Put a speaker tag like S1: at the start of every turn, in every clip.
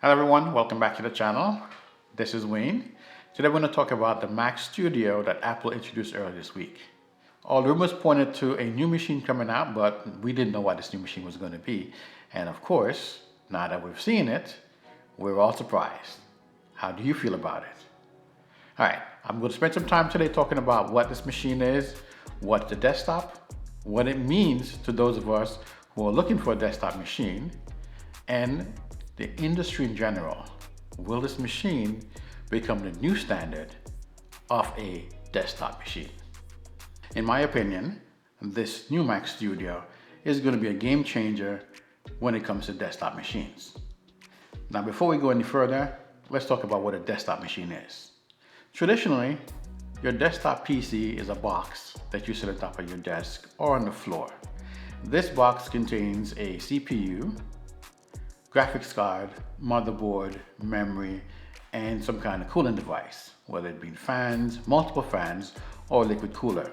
S1: Hello everyone, welcome back to the channel. This is Wayne. Today we're going to talk about the Mac Studio that Apple introduced earlier this week. All rumors pointed to a new machine coming out, but we didn't know what this new machine was going to be. And of course, now that we've seen it, we're all surprised. How do you feel about it? Alright, I'm going to spend some time today talking about what this machine is, what's the desktop, what it means to those of us who are looking for a desktop machine, and the industry in general. Will this machine become the new standard of a desktop machine? In my opinion, this new Mac Studio is going to be a game changer when it comes to desktop machines. Now, before we go any further, let's talk about what a desktop machine is. Traditionally, your desktop PC is a box that you sit on top of your desk or on the floor. This box contains a CPU, graphics card, motherboard, memory, and some kind of cooling device, whether it be fans, multiple fans, or liquid cooler.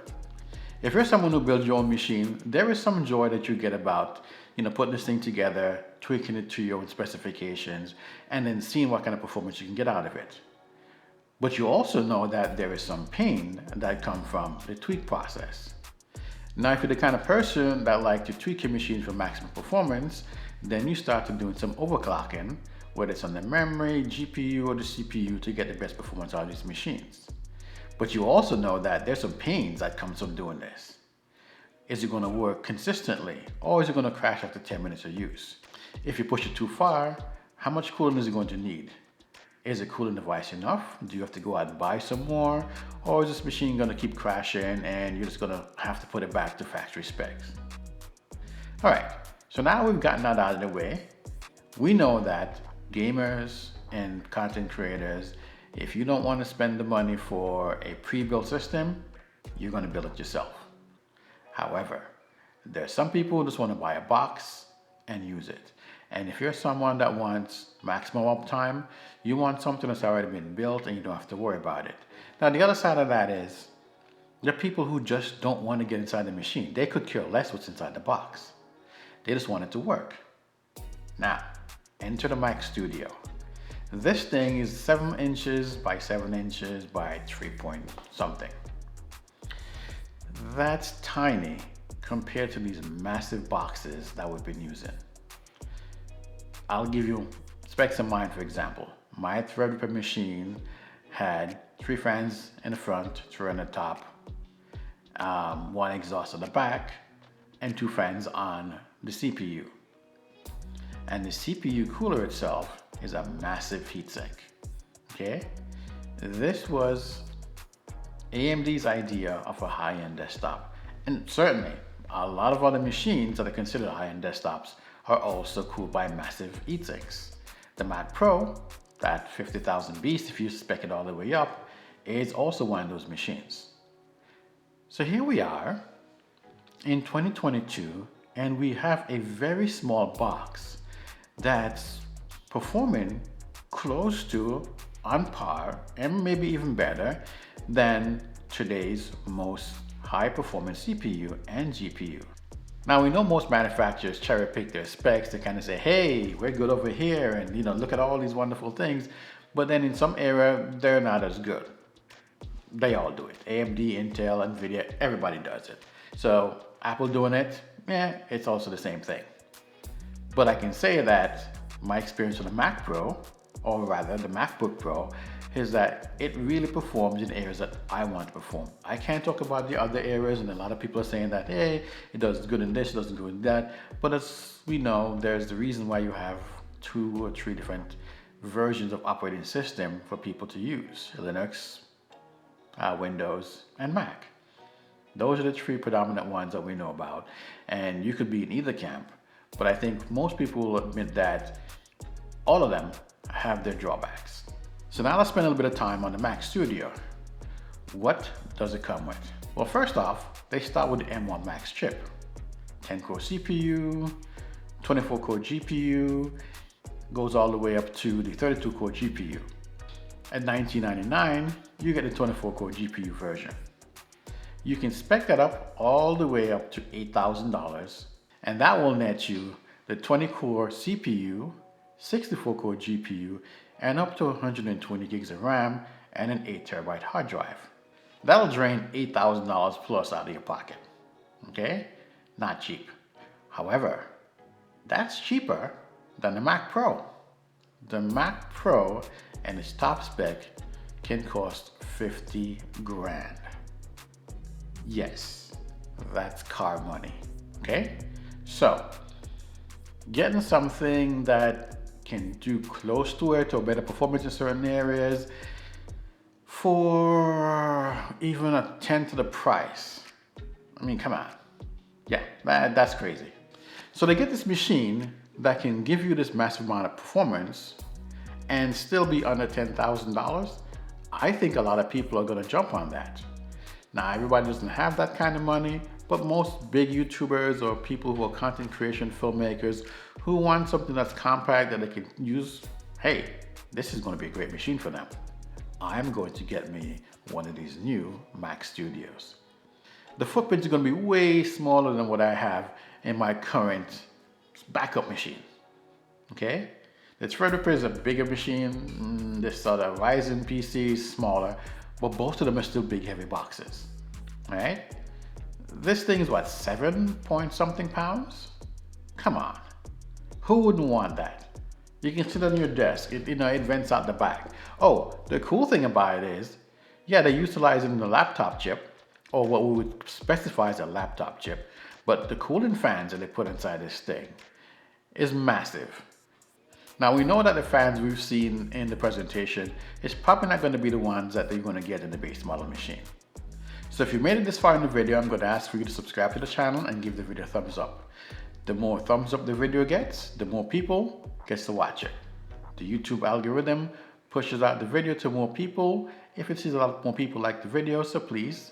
S1: If you're someone who builds your own machine, there is some joy that you get about, putting this thing together, tweaking it to your own specifications, and then seeing what kind of performance you can get out of it. But you also know that there is some pain that comes from the tweak process. Now, if you're the kind of person that likes to tweak your machine for maximum performance, then you start to doing some overclocking, whether it's on the memory, GPU, or the CPU to get the best performance out of these machines. But you also know that there's some pains that comes from doing this. Is it going to work consistently, or is it going to crash after 10 minutes of use? If you push it too far, how much cooling is it going to need? Is the cooling device enough? Do you have to go out and buy some more? Or is this machine going to keep crashing and you're just going to have to put it back to factory specs? All right, so now we've gotten that out of the way. We know that gamers and content creators, if you don't want to spend the money for a pre-built system, you're going to build it yourself. However, there's some people who just want to buy a box and use it. And if you're someone that wants maximum uptime, you want something that's already been built and you don't have to worry about it. Now, the other side of that is there are people who just don't want to get inside the machine. They could care less what's inside the box. They just want it to work. Now, enter the Mac Studio. This thing is 7 inches by 7 inches by 3 point something. That's tiny compared to these massive boxes that we've been using. I'll give you specs of mine, for example. My Threadripper machine had 3 fans in the front, 3 on the top, 1 exhaust on the back, and 2 fans on the CPU. And the CPU cooler itself is a massive heatsink. Okay? This was AMD's idea of a high-end desktop. And certainly, a lot of other machines that are considered high-end desktops are also cooled by massive heatsinks. The Mac Pro, that 50,000 beast, if you spec it all the way up, is also one of those machines. So here we are in 2022, and we have a very small box that's performing close to on par and maybe even better than today's most high-performance CPU and GPU. Now, we know most manufacturers cherry pick their specs to kind of say, hey, we're good over here, and look at all these wonderful things. But then in some area, they're not as good. They all do it. AMD, Intel, NVIDIA, everybody does it. So Apple doing it, it's also the same thing. But I can say that my experience with the Mac Pro, or rather the MacBook Pro, is that it really performs in areas that I want to perform. I can't talk about the other areas, and a lot of people are saying that, hey, it does good in this, it doesn't good in that. But as we know, there's the reason why you have 2 or 3 different versions of operating system for people to use: Linux, Windows, and Mac. Those are the 3 predominant ones that we know about, and you could be in either camp. But I think most people will admit that all of them have their drawbacks. So now let's spend a little bit of time on the Mac Studio. What does it come with? Well, first off, they start with the M1 Max chip. 10-core CPU, 24-core GPU, goes all the way up to the 32-core GPU. At $1999, you get the 24-core GPU version. You can spec that up all the way up to $8,000, and that will net you the 20-core CPU 64-core GPU, and up to 120 gigs of RAM and an 8 TB hard drive. That'll drain $8,000 plus out of your pocket. Okay? Not cheap. However, that's cheaper than the Mac Pro. The Mac Pro and its top spec can cost 50 grand. Yes, that's car money. Okay? So, getting something that can do close to it or better performance in certain areas for even a tenth of the price. I mean, come on. Yeah, that's crazy. So they get this machine that can give you this massive amount of performance and still be under $10,000. I think a lot of people are gonna jump on that. Now, everybody doesn't have that kind of money, but most big YouTubers or people who are content creation filmmakers who want something that's compact that they can use, hey, this is gonna be a great machine for them. I'm going to get me one of these new Mac Studios. The footprint is going to be way smaller than what I have in my current backup machine. Okay? The Threadripper is a bigger machine. This other Ryzen PC is smaller, but both of them are still big, heavy boxes. Right? This thing is what, 7 point something pounds? Come on. Who wouldn't want that? You can sit on your desk, it vents out the back. Oh, the cool thing about it is, yeah, they're utilizing the laptop chip, or what we would specify as a laptop chip, but the cooling fans that they put inside this thing is massive. Now, we know that the fans we've seen in the presentation is probably not going to be the ones that you're going to get in the base model machine. So if you made it this far in the video, I'm going to ask for you to subscribe to the channel and give the video a thumbs up. The more thumbs up the video gets, the more people gets to watch it. The YouTube algorithm pushes out the video to more people if it sees a lot more people like the video, so please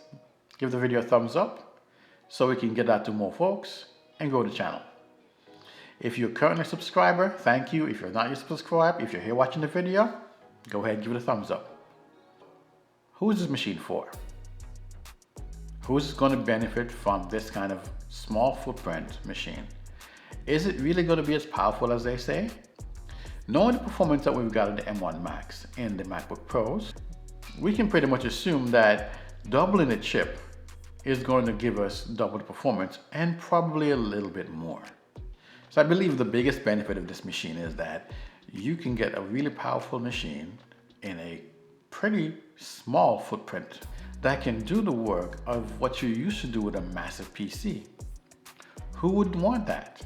S1: give the video a thumbs up so we can get out to more folks and grow the channel. If you're currently a subscriber, thank you. If you're not yet subscribed, if you're here watching the video, go ahead and give it a thumbs up. Who is this machine for? Who's going to benefit from this kind of small footprint machine? Is it really going to be as powerful as they say? Knowing the performance that we've got in the M1 Max and the MacBook Pros, we can pretty much assume that doubling the chip is going to give us double the performance and probably a little bit more. So I believe the biggest benefit of this machine is that you can get a really powerful machine in a pretty small footprint that can do the work of what you used to do with a massive PC. Who wouldn't want that?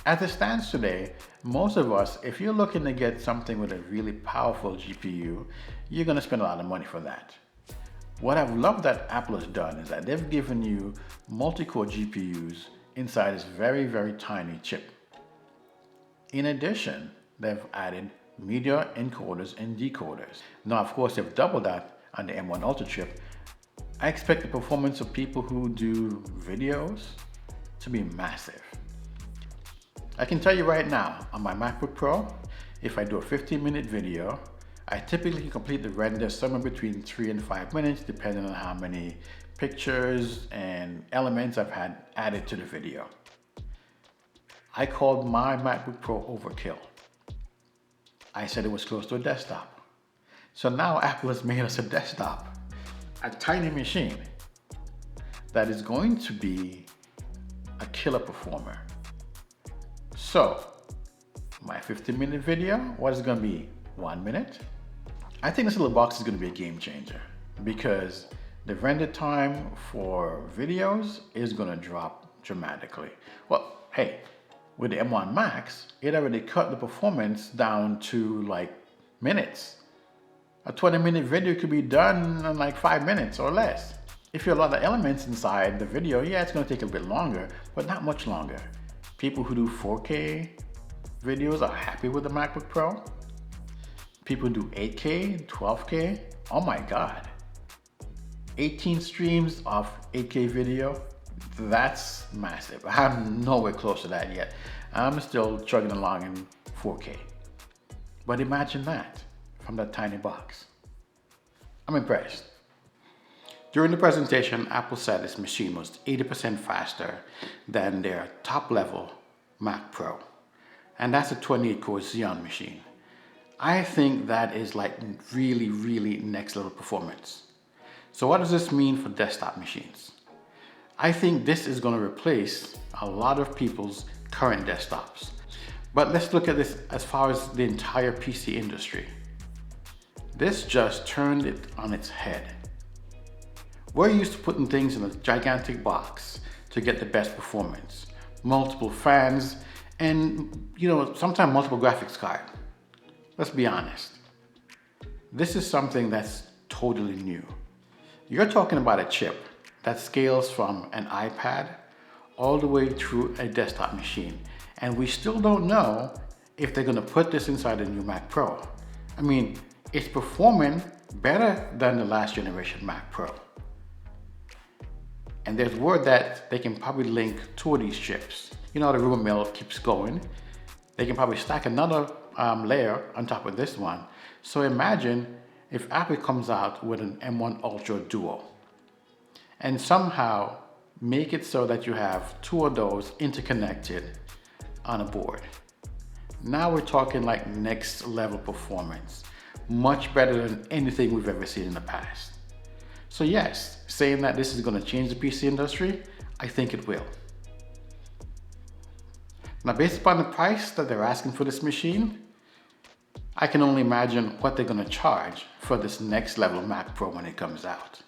S1: As it stands today, most of us, if you're looking to get something with a really powerful GPU, you're going to spend a lot of money for that. What I've loved that Apple has done is that they've given you multi-core GPUs inside this very, very tiny chip. In addition, they've added media encoders and decoders. Now, of course, they've doubled that on the M1 Ultra chip. I expect the performance of people who do videos to be massive. I can tell you right now, on my MacBook Pro, if I do a 15-minute video, I typically complete the render somewhere between 3 and 5 minutes, depending on how many pictures and elements I've had added to the video. I called my MacBook Pro overkill. I said it was close to a desktop. So now Apple has made us a desktop, a tiny machine that is going to be a killer performer. So, my 15-minute video, what is it going to be? 1 minute? I think this little box is going to be a game changer because the render time for videos is going to drop dramatically. Well, hey, with the M1 Max, it already cut the performance down to like minutes. A 20-minute video could be done in like 5 minutes or less. If you have a lot of elements inside the video, yeah, it's going to take a bit longer, but not much longer. People who do 4K videos are happy with the MacBook Pro. People who do 8K, 12K, oh my God. 18 streams of 8K video, that's massive. I'm nowhere close to that yet. I'm still chugging along in 4K. But imagine that from that tiny box. I'm impressed. During the presentation, Apple said this machine was 80% faster than their top level Mac Pro. and that's a 28 core Xeon machine. I think that is like really next level performance. So what does this mean for desktop machines? I think this is going to replace a lot of people's current desktops. But let's look at this as far as the entire PC industry. This just turned it on its head. We're used to putting things in a gigantic box to get the best performance, multiple fans, and sometimes multiple graphics cards. Let's be honest. This is something that's totally new. You're talking about a chip that scales from an iPad all the way through a desktop machine. And we still don't know if they're gonna put this inside a new Mac Pro. I mean, it's performing better than the last generation Mac Pro. And there's word that they can probably link two of these chips. The rumor mill keeps going. They can probably stack another layer on top of this one. So imagine if Apple comes out with an M1 Ultra Duo and somehow make it so that you have two of those interconnected on a board. Now we're talking like next level performance, much better than anything we've ever seen in the past. So yes, saying that this is going to change the PC industry, I think it will. Now based upon the price that they're asking for this machine, I can only imagine what they're going to charge for this next level Mac Pro when it comes out.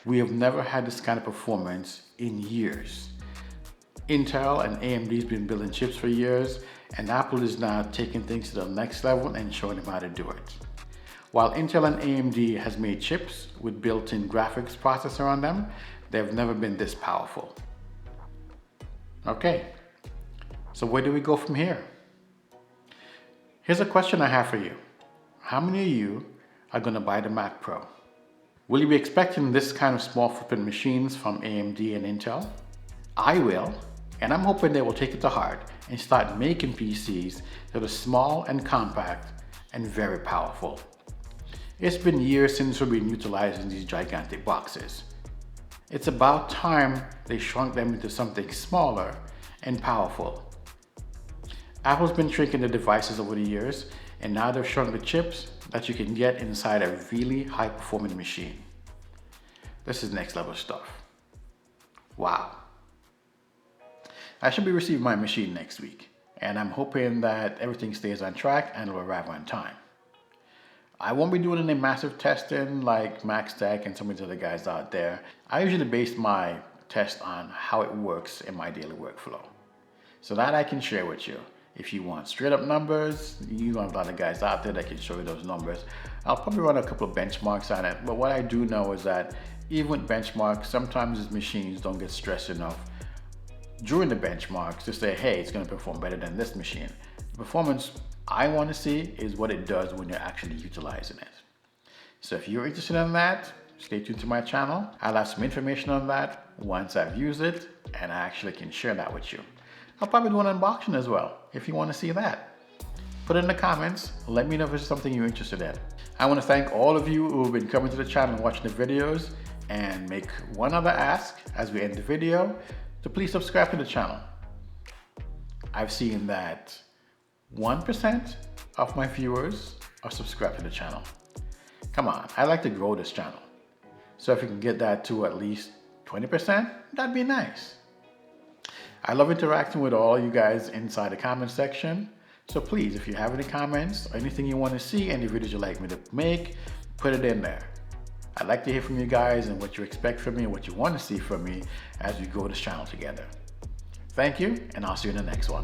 S1: We have never had this kind of performance in years. Intel and AMD has been building chips for years, and Apple is now taking things to the next level and showing them how to do it. While Intel and AMD has made chips with built-in graphics processor on them, they've never been this powerful. Okay, so where do we go from here? Here's a question I have for you. How many of you are going to buy the Mac Pro? Will you be expecting this kind of small footprint machines from AMD and Intel? I will, and I'm hoping they will take it to heart and start making PCs that are small and compact and very powerful. It's been years since we've been utilizing these gigantic boxes. It's about time they shrunk them into something smaller and powerful. Apple's been shrinking the devices over the years, and now they've shrunk the chips that you can get inside a really high-performing machine. This is next level stuff. Wow. I should be receiving my machine next week, and I'm hoping that everything stays on track and will arrive on time. I won't be doing any massive testing like MaxTech and some of the other guys out there. I usually base my test on how it works in my daily workflow, so that I can share with you. If you want straight up numbers, you have a lot of guys out there that can show you those numbers. I'll probably run a couple of benchmarks on it, but what I do know is that even with benchmarks, sometimes these machines don't get stressed enough during the benchmarks to say, hey, it's going to perform better than this machine. The performance I want to see is what it does when you're actually utilizing it. So if you're interested in that, stay tuned to my channel. I'll have some information on that once I've used it, and I actually can share that with you. I'll probably do an unboxing as well, if you want to see that. Put it in the comments, let me know if it's something you're interested in. I want to thank all of you who have been coming to the channel and watching the videos, and make one other ask as we end the video, to please subscribe to the channel. I've seen that 1% of my viewers are subscribed to the channel. Come on, I like to grow this channel. So if you can get that to at least 20%, that'd be nice. I love interacting with all you guys inside the comment section. So please, if you have any comments or anything you want to see, any videos you'd like me to make, put it in there. I'd like to hear from you guys and what you expect from me and what you want to see from me as we grow this channel together. Thank you, and I'll see you in the next one.